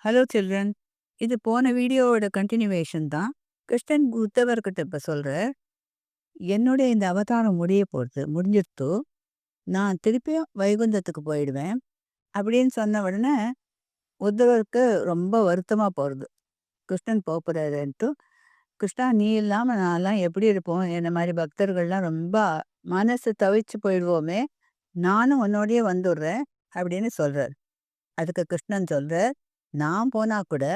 Hello children. இது போன வீடியோவோட கண்டினியூவேஷன் தான். கிருஷ்ணன் உத்தவர்கிட்ட இப்ப சொல்றார், என்னுடைய இந்த அவதாரம் முடிய போகுது, முடிஞ்சிருத்து. நான் திருப்பியும் வைகுந்தத்துக்கு போயிடுவேன். அப்படின்னு சொன்ன உடனே உத்தவருக்கு ரொம்ப வருத்தமா போறது. கிருஷ்ணன் போறாருன்ட்டு. கிருஷ்ணா நீ இல்லாம நான்லாம் எப்படி இருப்போம்? என்ன மாதிரி பக்தர்கள்லாம் ரொம்ப மனசு தவிச்சு போயிடுவோமே. நானும் உன்னோடயே வந்துடுறேன் அப்படின்னு சொல்றார். அதுக்கு கிருஷ்ணன் சொல்றார், நான் போனா கூட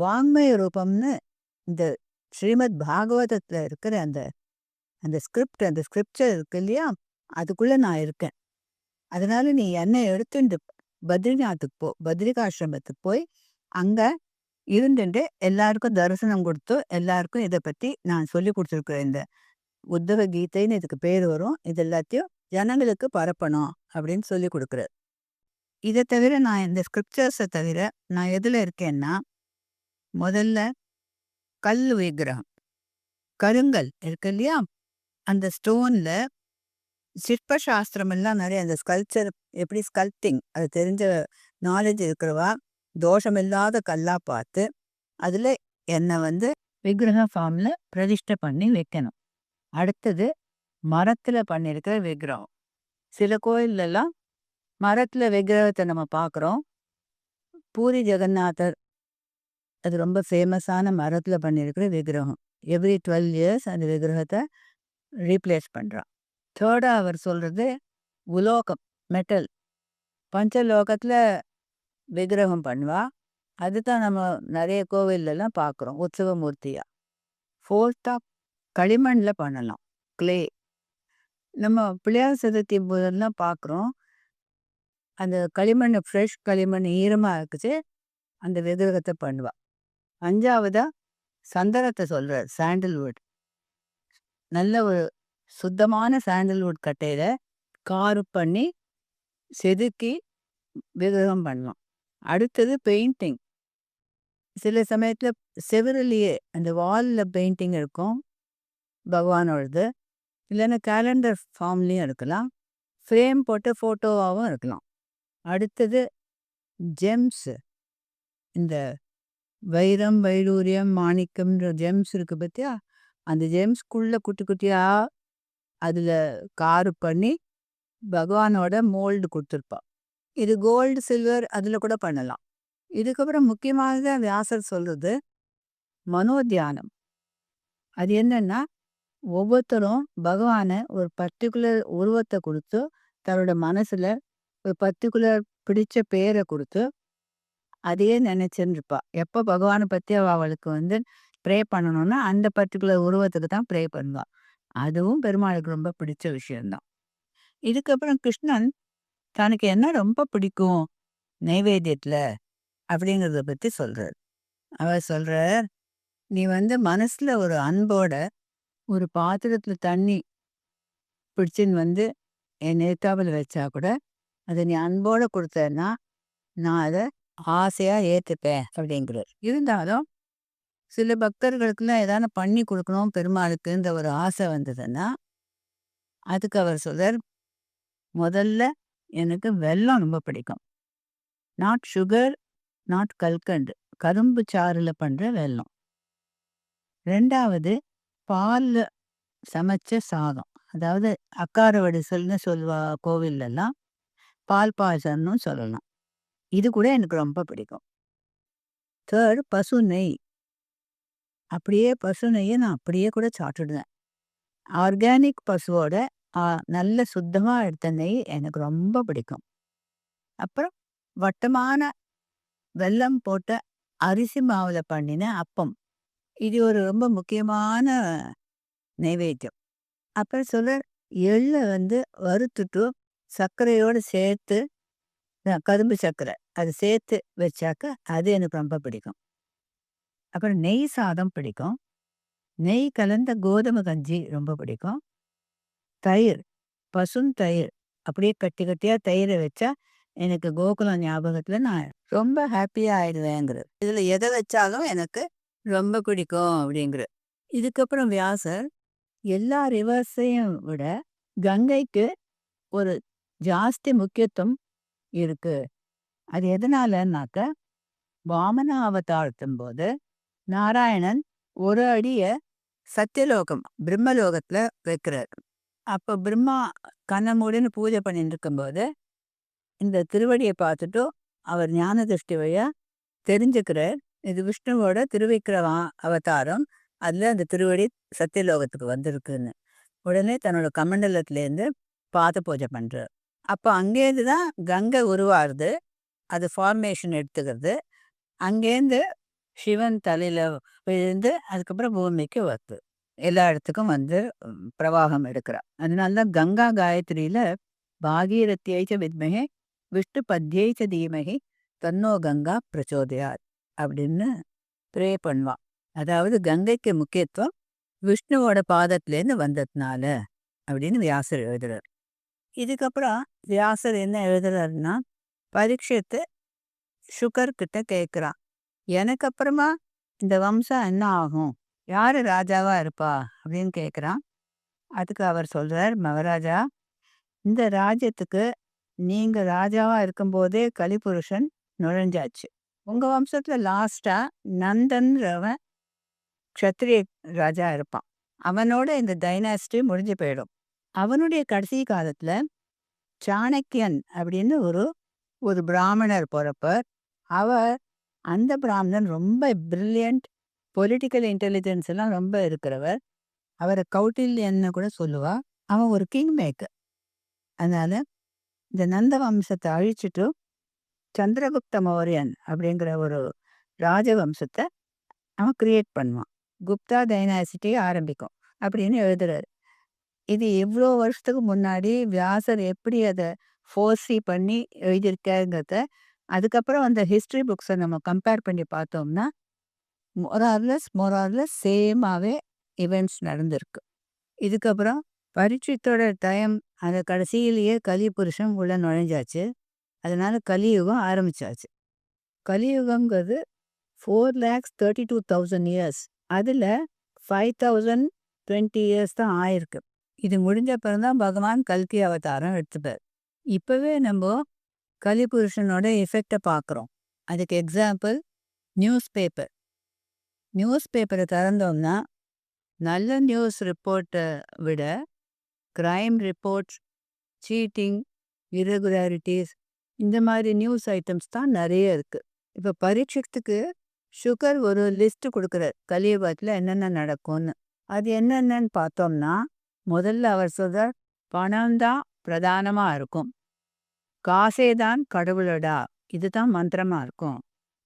வாங்மய ரூபம்னு இந்த ஸ்ரீமத் பாகவதத்துல இருக்கிற அந்த அந்த ஸ்கிரிப்ட் அந்த ஸ்கிரிப்சர் இருக்கு இல்லையா, அதுக்குள்ள நான் இருக்கேன். அதனால நீ என்னை எடுத்துட்டு பத்ரிநாத்துக்கு போ, பத்ரிகாசிரமத்துக்கு போய் அங்க இருந்துட்டு எல்லாருக்கும் தரிசனம் கொடுத்து எல்லாருக்கும் இதை பத்தி நான் சொல்லி கொடுத்துருக்குறேன். இந்த உத்தவ கீதைன்னு இதுக்கு பேர் வரும். இது எல்லாத்தையும் ஜனங்களுக்கு பரப்பணும் அப்படின்னு சொல்லி கொடுக்குறாரு. இதை தவிர நான் இந்த ஸ்கிரிப்சர்ஸை தவிர நான் எதுல இருக்கேன்னா, முதல்ல கல் விக்கிரகம், கருங்கல் இருக்கு இல்லையா, அந்த ஸ்டோன்ல சிற்ப சாஸ்திரம் எல்லாம் நிறைய, அந்த ஸ்கல்ப்சர் எப்படி ஸ்கல்ப்டிங் அது தெரிஞ்ச நாலேஜ் இருக்கிறவா தோஷம் இல்லாத கல்லா பார்த்து அதுல என்னை விக்கிரக ஃபார்ம்ல பிரதிஷ்டை பண்ணி வைக்கணும். அடுத்தது மரத்துல பண்ணியிருக்கிற விக்கிரகம். சில கோயிலெல்லாம் மரத்துல விக்கிரகத்தை நம்ம பார்க்குறோம். பூரி ஜெகநாதர் அது ரொம்ப ஃபேமஸான மரத்துல பண்ணியிருக்கிற விக்கிரகம். எவ்ரி 12 இயர்ஸ் அந்த விக்கிரகத்தை ரீப்ளேஸ் பண்ணுறான். தேர்டாக அவர் சொல்கிறது உலோகம், மெட்டல். பஞ்சலோகத்தில் விக்கிரகம் பண்ணுவா. அதுதான் நம்ம நிறைய கோவிலெல்லாம் பார்க்குறோம் உற்சவமூர்த்தியாக. ஃபோர்த்தாக களிமண்ணில் பண்ணலாம், கிளே. நம்ம பிள்ளையார் சதுர்த்தி போதெல்லாம் பார்க்குறோம், அந்த களிமண் ஃப்ரெஷ் களிமண் ஈரமாக இருக்குது, அந்த விக்கிரகத்தை பண்ணுவாள். அஞ்சாவதாக சந்தனத்தை சொல்கிறார், சாண்டல்வுட். நல்ல ஒரு சுத்தமான சாண்டல்வுட் கட்டையில் காரு பண்ணி செதுக்கி விக்கிரகம் பண்ணலாம். அடுத்தது பெயிண்டிங். சில சமயத்தில் செவரிலேயே அந்த வாலில் பெயிண்டிங் இருக்கும் பகவானோடது. இல்லைன்னா கேலண்டர் ஃபார்ம்லேயும் இருக்கலாம், ஃப்ரேம் போட்டு ஃபோட்டோவாகவும் இருக்கலாம். அடுத்தது ஜெம்ஸு. இந்த வைரம், வைடூரியம், மாணிக்கம்ன்ற ஜெம்ஸ் இருக்குது பார்த்தியா, அந்த ஜெம்ஸ்குள்ளே குட்டி குட்டியாக அதில் காரு பண்ணி பகவானோட மோல்டு கொடுத்துருப்பா. இது கோல்டு, சில்வர் அதில் கூட பண்ணலாம். இதுக்கப்புறம் முக்கியமானது வியாசர் சொல்கிறது மனோத்தியானம். அது என்னன்னா, ஒவ்வொருத்தரும் பகவானை ஒரு பர்டிகுலர் உருவத்தை கொடுத்து தன்னோட மனசில் ஒரு பர்டிகுலர் பிடிச்ச பேரை கொடுத்து அதையே நினைச்சுன்னு இருப்பா. எப்போ பகவானை பற்றி அவளுக்கு ப்ரே பண்ணணும்னா அந்த பர்டிகுலர் உருவத்துக்கு தான் ப்ரே பண்ணுவாள். அதுவும் பெருமாளுக்கு ரொம்ப பிடிச்ச விஷயம்தான். இதுக்கப்புறம் கிருஷ்ணன் தனக்கு என்ன ரொம்ப பிடிக்கும் நைவேத்தியத்தில் அப்படிங்கிறத பற்றி சொல்கிறார். அவர் சொல்கிறார், நீ மனசில் ஒரு அன்போட ஒரு பாத்திரத்தில் தண்ணி பிடிச்சின்னு என் நேர்த்தாவில் வச்சா கூட அதை நீ அன்போடு கொடுத்தேன்னா நான் அதை ஆசையாக ஏற்றுப்பேன் அப்படிங்கிறார். இருந்தாலும் சில பக்தர்களுக்கெல்லாம் எதாவது பண்ணி கொடுக்கணும் பெருமாளுக்குன்ற ஒரு ஆசை வந்ததுன்னா அதுக்கு அவர் சொல்றார், முதல்ல எனக்கு வெல்லம் ரொம்ப பிடிக்கும். நாட் சுகர், நாட் கல்கண்டு, கரும்பு சாறில் பண்ணுற வெல்லம். ரெண்டாவது பாலில் சமைச்ச சாதம், அதாவது அக்கார வடிசல்னு சொல்லுவா கோவிலெல்லாம், பால் பாயசம்னு சொல்லலாம். இது கூட எனக்கு ரொம்ப பிடிக்கும். தேர்ட் பசு நெய். அப்படியே பசு நெய்யை நான் அப்படியே கூட சாப்பிட்டுடுவேன். ஆர்கானிக் பசுவோட நல்ல சுத்தமாக எடுத்த நெய் எனக்கு ரொம்ப பிடிக்கும். அப்புறம் வட்டமான வெல்லம் போட்ட அரிசி மாவில் பண்ணின அப்பம், இது ஒரு ரொம்ப முக்கியமான நைவேத்தியம். அப்புறம் சொல்ல எள்ளை வறுத்துட்டு சர்க்கரையோடு சேர்த்து, கரும்பு சர்க்கரை அது சேர்த்து வச்சாக்க அது எனக்கு ரொம்ப பிடிக்கும். அப்புறம் நெய் சாதம் பிடிக்கும். நெய் கலந்த கோதுமை கஞ்சி ரொம்ப பிடிக்கும். தயிர், பசுந்தயிர் அப்படியே கட்டி கட்டியாக தயிரை வச்சா எனக்கு கோகுலம் ஞாபகத்தில் நான் ரொம்ப ஹாப்பியாக ஆயிடுவேங்கிறது. இதில் எதை வச்சாலும் எனக்கு ரொம்ப பிடிக்கும் அப்படிங்கிற. இதுக்கப்புறம் வியாசர் எல்லா ரிவர்ஸையும் விட கங்கைக்கு ஒரு ஜாஸ்தி முக்கியத்துவம் இருக்கு. அது எதனாலன்னாக்க, வாமன அவதாரத்தும் போது நாராயணன் ஒரு அடிய சத்தியலோகம் பிரம்மலோகத்துல வைக்கிறார். அப்போ பிரம்மா கண்ணை மூடின்னு பூஜை பண்ணிட்டு இருக்கும்போது இந்த திருவடியை பார்த்துட்டு அவர் ஞான திருஷ்டி வழியா தெரிஞ்சுக்கிறார், இது விஷ்ணுவோட திருவிக்கிரமா அவதாரம், அதுல அந்த திருவடி சத்தியலோகத்துக்கு வந்திருக்குன்னு. உடனே தன்னோட கமண்டலத்திலேருந்து பாத பூஜை பண்றார். அப்போ அங்கேருந்து தான் கங்கை உருவாருது, அது ஃபார்மேஷன் எடுத்துக்கிறது. அங்கேருந்து சிவன் தலையில விழுந்து அதுக்கப்புறம் பூமிக்கு வருது, எல்லா இடத்துக்கும் வந்து பிரவாகம் எடுக்கிறார். அதனால்தான் கங்கா காயத்ரியில பாகீரத்தியைச்ச வித்மகே விஷ்ணு பத்யைச்ச தீமகி தன்னோ கங்கா பிரச்சோதயாத் அப்படின்னு ப்ரே பண்ணுவான். அதாவது கங்கைக்கு முக்கியத்துவம் விஷ்ணுவோட பாதத்திலேருந்து வந்ததுனால அப்படின்னு வியாசர் எழுதுறார். இதுக்கப்புறம் வியாசர் என்ன எழுதுறாருன்னா, பரீட்சித்து சுகர்கிட்ட கேட்குறான், எனக்கு அப்புறமா இந்த வம்சம் என்ன ஆகும், யாரு ராஜாவா இருப்பா அப்படின்னு கேட்குறான். அதுக்கு அவர் சொல்றார், மகாராஜா, இந்த ராஜ்யத்துக்கு நீங்க ராஜாவா இருக்கும்போதே கலிபுருஷன் நுழைஞ்சாச்சு. உங்க வம்சத்துல லாஸ்டா நந்தன்றவன் க்ஷத்ரிய ராஜா இருப்பான். அவனோட இந்த டைனாஸ்டி முடிஞ்சு போயிடும். அவனுடைய கடைசி காலத்துல சாணக்கியன் அப்படின்னு ஒரு பிராமணர் பிறப்பார். அவர் அந்த பிராமணன் ரொம்ப பிரில்லியன்ட், பொலிட்டிக்கல் இன்டெலிஜென்ஸ் எல்லாம் ரொம்ப இருக்கிறவர். அவரை கௌட்டில்யன்னு கூட சொல்லுவா. அவன் ஒரு கிங் மேக்கர். அதனால இந்த நந்த வம்சத்தை அழிச்சிட்டு சந்திரகுப்த மௌரியன் அப்படிங்கிற ஒரு ராஜவம்சத்தை அவன் கிரியேட் பண்ணுவான். குப்தா டைனாசிட்டி ஆரம்பிக்கும் அப்படின்னு எழுதுறாரு. இது இவ்வளோ வருஷத்துக்கு முன்னாடி வியாசர் எப்படி அதை ஃபோர்ஸி பண்ணி எழுதியிருக்காங்கிறத அதுக்கப்புறம் அந்த ஹிஸ்ட்ரி புக்ஸை நம்ம கம்பேர் பண்ணி பார்த்தோம்னா மோரார்லெஸ் சேமாகவே இவெண்ட்ஸ் நடந்திருக்கு. இதுக்கப்புறம் பரீட்சித்தோட டைம் அந்த கடைசியிலேயே கலி புருஷன் உள்ள நுழைஞ்சாச்சு. அதனால கலியுகம் ஆரம்பிச்சாச்சு. கலியுகங்கிறது 4,32,000 இயர்ஸ். அதில் 5,020 இயர்ஸ் தான் ஆயிருக்கு. இது முடிஞ்ச பிறந்தான் பகவான் கல்கி அவதாரம் எடுத்துப்பார். இப்போவே நம்ம கலிபுருஷனோட எஃபெக்டை பார்க்குறோம். அதுக்கு எக்ஸாம்பிள் நியூஸ் பேப்பரை திறந்தோம்னா நல்ல நியூஸ் ரிப்போர்ட்டை விட கிரைம் ரிப்போர்ட்ஸ், சீட்டிங், இரெகுலாரிட்டிஸ் இந்த மாதிரி நியூஸ் ஐட்டம்ஸ் தான் நிறைய இருக்குது. இப்போ பரீட்சத்துக்கு சுகர் ஒரு லிஸ்ட் கொடுக்குறார், கலியுகத்தில் என்னென்ன நடக்கும்னு. அது என்னென்னு பார்த்தோம்னா, முதல்ல அவர் சொல்கிறார், பணம் தான் பிரதானமாக இருக்கும், காசே தான் கடவுளடா, இதுதான் மந்திரமாக இருக்கும்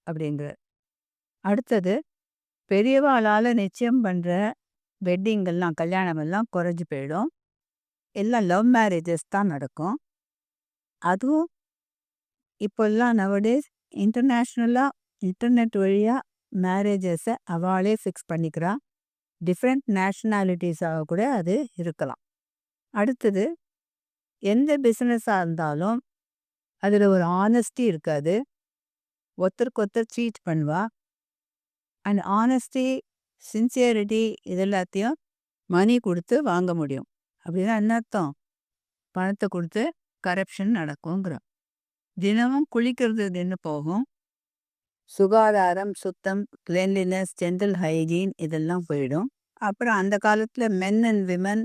அப்படிங்கிறார். அடுத்தது பெரியவாளால் நிச்சயம் பண்ணுற வெட்டிங்கெல்லாம், கல்யாணமெல்லாம் குறைஞ்சி போயிடும், எல்லாம் லவ் மேரேஜஸ் தான் நடக்கும். அதுவும் இப்போல்லாம் நவடேஸ் இன்டர்நேஷ்னலாக இன்டர்நெட் வழியாக மேரேஜஸை அவளே ஃபிக்ஸ் பண்ணிக்கிறா. டிஃப்ரெண்ட் நேஷ்னாலிட்டிஸாக கூட அது இருக்கலாம். அடுத்தது எந்த பிஸ்னஸாக இருந்தாலும் அதில் ஒரு ஆனஸ்டி இருக்காது, ஒருத்தருக்கு ஒருத்தர் சீட் பண்ணுவா. அண்ட் ஆனஸ்டி, சின்சியரிட்டி இது எல்லாத்தையும் மணி கொடுத்து வாங்க முடியும். அப்படின்னா என்ன அர்த்தம்? பணத்தை கொடுத்து கரப்ஷன் நடக்குங்கிறோம். தினமும் குளிக்கிறது நின்று போகும், சுகாதாரம், சுத்தம், கிளென்லினஸ், ஜென்ரல் ஹைஜீன் இதெல்லாம் போயிடும். அப்புறம் அந்த காலத்தில் மென் அண்ட் விமன்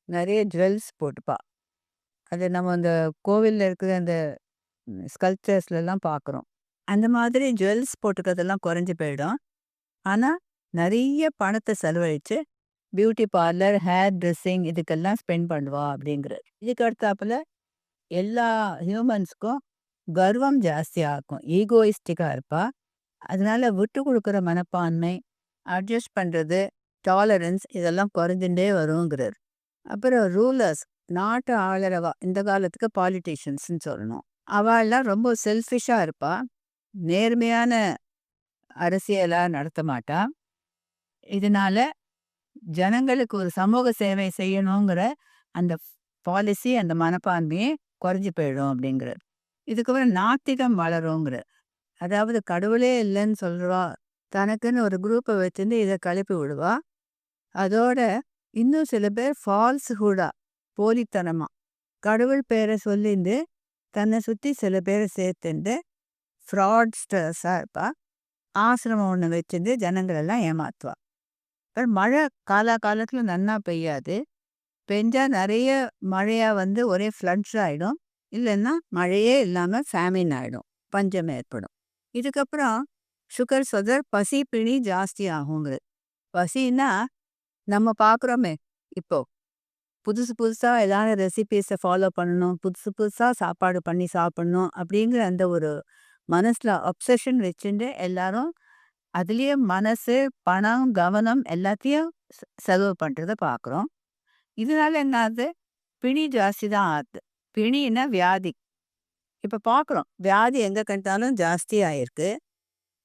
நிறைய ஜுவல்ஸ் போட்டுப்பா. அது நம்ம அந்த கோவிலில் இருக்கிற அந்த ஸ்கல்ப்சர்ஸ்லாம் பார்க்குறோம். அந்த மாதிரி ஜுவல்ஸ் போட்டுக்கிறதெல்லாம் குறைஞ்சி போயிடும். ஆனால் நிறைய பணத்தை செலவழித்து பியூட்டி பார்லர், ஹேர் ட்ரெஸ்ஸிங் இதுக்கெல்லாம் ஸ்பெண்ட் பண்ணுவா அப்படிங்கிறது. இதுக்கு அடுத்தாப்புல எல்லா ஹியூமன்ஸுக்கும் கர்வம் ஜாஸ்தியாக இருக்கும், ஈகோயிஸ்டிக்காக இருப்பா. அதனால விட்டு கொடுக்குற மனப்பான்மை, அட்ஜஸ்ட் பண்ணுறது, டாலரன்ஸ் இதெல்லாம் குறைஞ்சுட்டே வருங்கிறார். அப்புறம் ரூலர்ஸ், நாட்டு ஆளரவா, இந்த காலத்துக்கு பாலிட்டிஷியன்ஸ்ன்னு சொல்லணும், அவள்லாம் ரொம்ப செல்ஃபிஷாக இருப்பா, நேர்மையான அரசியலாக நடத்த மாட்டா. இதனால ஜனங்களுக்கு ஒரு சமூக சேவை செய்யணுங்கிற அந்த பாலிசி, அந்த மனப்பான்மையே குறைஞ்சி போயிடும் அப்படிங்கிறார். இதுக்கப்புறம் நாத்திகம் வளருங்கிறார். அதாவது கடவுளே இல்லைன்னு சொல்லுவா, தனக்குன்னு ஒரு குரூப்பை வச்சுருந்து இதை கிளப்பி விடுவா. அதோட இன்னும் சில பேர் ஃபால்ஸ்ஹுடா, போலித்தனமா கடவுள் பேரை சொல்லிட்டு தன்னை சுற்றி சில பேரை சேர்த்துண்டு ஃப்ராட்ஸ்டர்ஸாக இருப்பா. ஆசிரமம் ஒண்ணு வச்சிருந்து ஜனங்களெல்லாம் ஏமாத்துவா. அப்புறம் மழை காலாகாலத்துல நன்னா பெய்யாது. பெஞ்சா நெறைய மழையா வந்து ஒரே ஃப்ளட்ஸ் ஆயிடும். இல்லன்னா மழையே இல்லாம ஃபேமின் ஆயிடும். பஞ்சம் ஏற்படும். இதுக்கப்புறம் சுகர் சொதர் பசி பிணி ஜாஸ்தி ஆகுங்கிறது. பசின்னா நம்ம பார்க்குறோமே இப்போ. புதுசு புதுசா ஏதாவது ரெசிபீஸ ஃபாலோ பண்ணணும். புதுசு புதுசா சாப்பாடு பண்ணி சாப்பிடணும். அப்படிங்கிற அந்த ஒரு மனசுல அப்சஷன் வச்சுண்டு எல்லாரும் அதுலயே மனசு, பணம், கவனம் எல்லாத்தையும் செலவு பண்றத பார்க்குறோம். இதனால என்ன ஆகுது? பிணி ஜாஸ்தி தான் ஆகுது. பிணின்னா வியாதி. இப்ப பார்க்குறோம். வியாதி எங்க கண்டாலும் ஜாஸ்தி ஆயிருக்கு.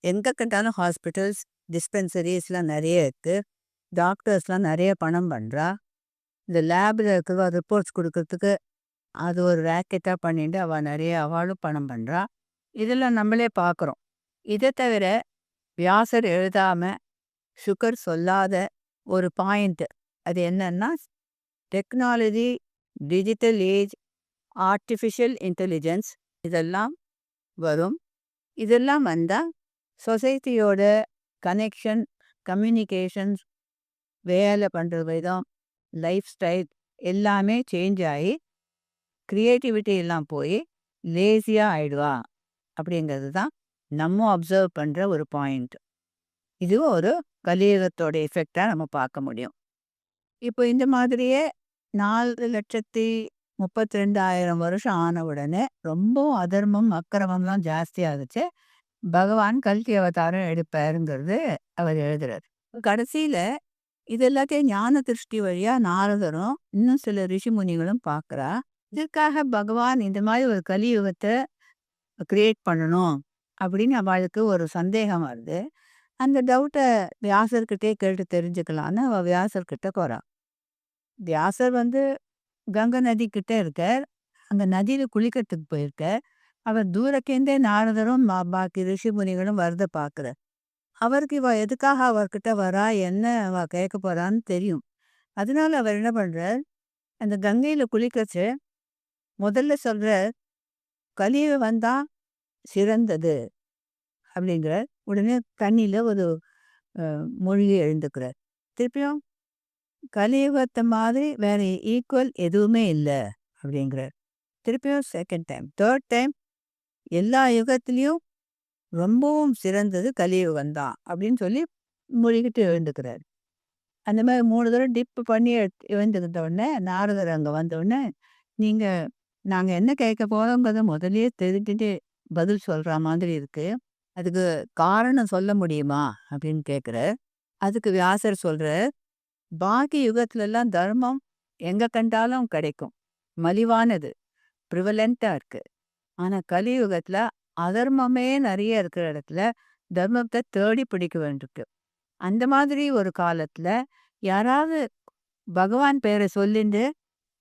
எங்க கண்டாலும் ஹாஸ்பிட்டல்ஸ், டிஸ்பென்சரிஸ்லாம் நெறைய இருக்கு. டாக்டர்ஸ்லாம் நெறைய பணம் பண்றா. இந்த லேப்ல இருக்கிற ரிப்போர்ட்ஸ் குடுக்கறதுக்கு அது ஒரு ராக்கெட்டா பண்ணிட்டு அவ நெறைய அவளும் பணம் பண்றா. இதெல்லாம் நம்மளே பார்க்குறோம். இத தவிர வியாசர் எழுதாம, சுகர் சொல்லாத ஒரு பாயிண்ட். அது என்னன்னா, technology, digital age, artificial intelligence இதெல்லாம் வரும். இதெல்லாம் வந்தா சொசைட்டியோட கனெக்ஷன், கம்யூனிகேஷன்ஸ், வேலை பண்ற விதம், லைஃப் ஸ்டைல் எல்லாமே சேஞ்ச் ஆயி, கிரியேட்டிவிட்டி எல்லாம் போய் லேசியா ஆயிடுவா. அப்படிங்கிறது தான் நம்ம அப்சர்வ் பண்ற ஒரு பாயிண்ட். இதுவும் ஒரு கலியுகத்தோட எஃபெக்ட்டா நம்ம பார்க்க முடியும். இப்போ இந்த மாதிரியே 4,32,000 வருஷம் ஆன உடனே ரொம்பவும் அதர்மம், அக்கிரமம்லாம் ஜாஸ்தி ஆகுச்சு. பகவான் கல்கி அவதாரம் எடுப்பாருங்கிறது அவர் எழுதுறாரு. கடைசியில இது எல்லாத்தையும் ஞான திருஷ்டி வழியா நாரதரும், இன்னும் சில ரிஷிமுனிகளும் பார்க்குறா. இதற்காக பகவான் இந்த மாதிரி ஒரு கலியுகத்தை கிரியேட் பண்ணணும் அப்படின்னு அவளுக்கு ஒரு சந்தேகம் வருது. அந்த டவுட்டை வியாசர்கிட்டே கேட்டு தெரிஞ்சுக்கலான்னு அவ வியாசர்கிட்ட போறா. வியாசர் வந்து கங்கை நதி கிட்ட இருக்கார். அந்த நதியில குளிக்கிறதுக்கு போயிருக்கார். அவர் தூரக்கேந்தே நாரதரும் பாக்கி ரிஷி முனிகளும் வரத பார்க்குறார். அவருக்கு இவ எதுக்காக அவர்கிட்ட வரா, என்ன அவ கேட்க போறான்னு தெரியும். அதனால அவர் என்ன பண்றார், அந்த கங்கையில குளிக்கச்சு முதல்ல சொல்றார், கலியுகம் வந்தா சிறந்தது அப்படிங்கிறார். உடனே தண்ணியில ஒரு மூழ்கி எழுந்துக்கிறார். திருப்பியும் கலியுகத்தை மாதிரி வேற ஈக்குவல் எதுவுமே இல்லை அப்படிங்கிறார். திருப்பியும் செகண்ட் டைம், தேர்ட் டைம் எல்லா யுகத்திலையும் ரொம்பவும் சிறந்தது கலியுகம் தான் அப்படின்னு சொல்லி மூழ்கிட்டு எழுந்துக்கிறார். அந்த மாதிரி 3 தடவை டிப் பண்ணி எழுந்துக்கிட்ட உடனே நாரதர் அங்கே வந்த உடனே, நாங்கள் என்ன கேட்க போகிறோங்கிறத முதல்லயே தெரிஞ்சுட்டு பதில் சொல்கிற மாதிரி இருக்கு. அதுக்கு காரணம் சொல்ல முடியுமா அப்படின்னு கேட்குறார். அதுக்கு வியாசர் சொல்கிறார், பாக்கி யுகத்துலலாம் தர்மம் எங்கே கண்டாலும் கிடைக்கும், மலிவானது, ப்ரிவலண்ட்டாக இருக்கு. ஆனால் கலியுகத்தில் அதர்மமே நிறைய இருக்கிற இடத்துல தர்மத்தை தேடி பிடிக்க வேண்டியிருக்கு. அந்த மாதிரி ஒரு காலத்தில் யாராவது பகவான் பேரை சொல்லிண்டு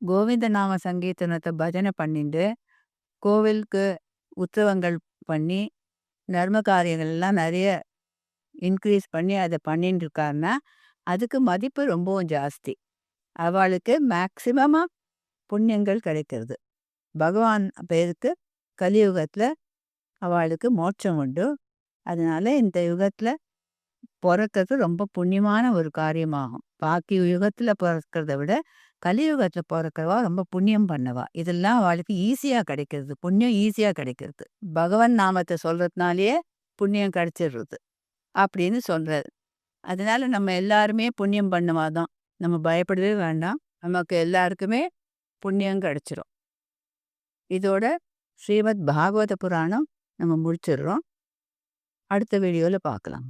கோவிந்த நாம சங்கீர்த்தனத்தை பஜனை பண்ணிண்டு கோவிலுக்கு உற்சவங்கள் பண்ணி தர்ம காரியங்கள் எல்லாம் நிறைய இன்க்ரீஸ் பண்ணி அதை பண்ணிட்டு இருக்காருன்னா அதுக்கு மதிப்பு ரொம்பவும் ஜாஸ்தி. அவளுக்கு மேக்சிமமாக புண்ணியங்கள் கிடைக்கிறது. பகவான் பேருக்கு கலியுகத்தில் அவளுக்கு மோட்சம் உண்டு. அதனால இந்த யுகத்தில் பிறக்கிறது ரொம்ப புண்ணியமான ஒரு காரியமாகும். பாக்கி யுகத்தில் பிறக்கிறத விட கலியுகத்தில் பிறக்கிறவா ரொம்ப புண்ணியம் பண்ணவா. இதெல்லாம் அவளுக்கு ஈஸியாக கிடைக்கிறது. புண்ணியம் ஈஸியாக கிடைக்கிறது. பகவான் நாமத்தை சொல்கிறதுனாலேயே புண்ணியம் கிடைச்சிடுறது அப்படின்னு சொல்கிறாரு. அதனால நம்ம எல்லாருமே புண்ணியம் பண்ணவாதான். நம்ம பயப்படவே வேண்டாம். நமக்கு எல்லாருக்குமே புண்ணியம் கிடைச்சிரும். இதோட ஸ்ரீமத் பாகவத புராணம் நம்ம முடிச்சிடுறோம். அடுத்த வீடியோவில் பார்க்கலாம்.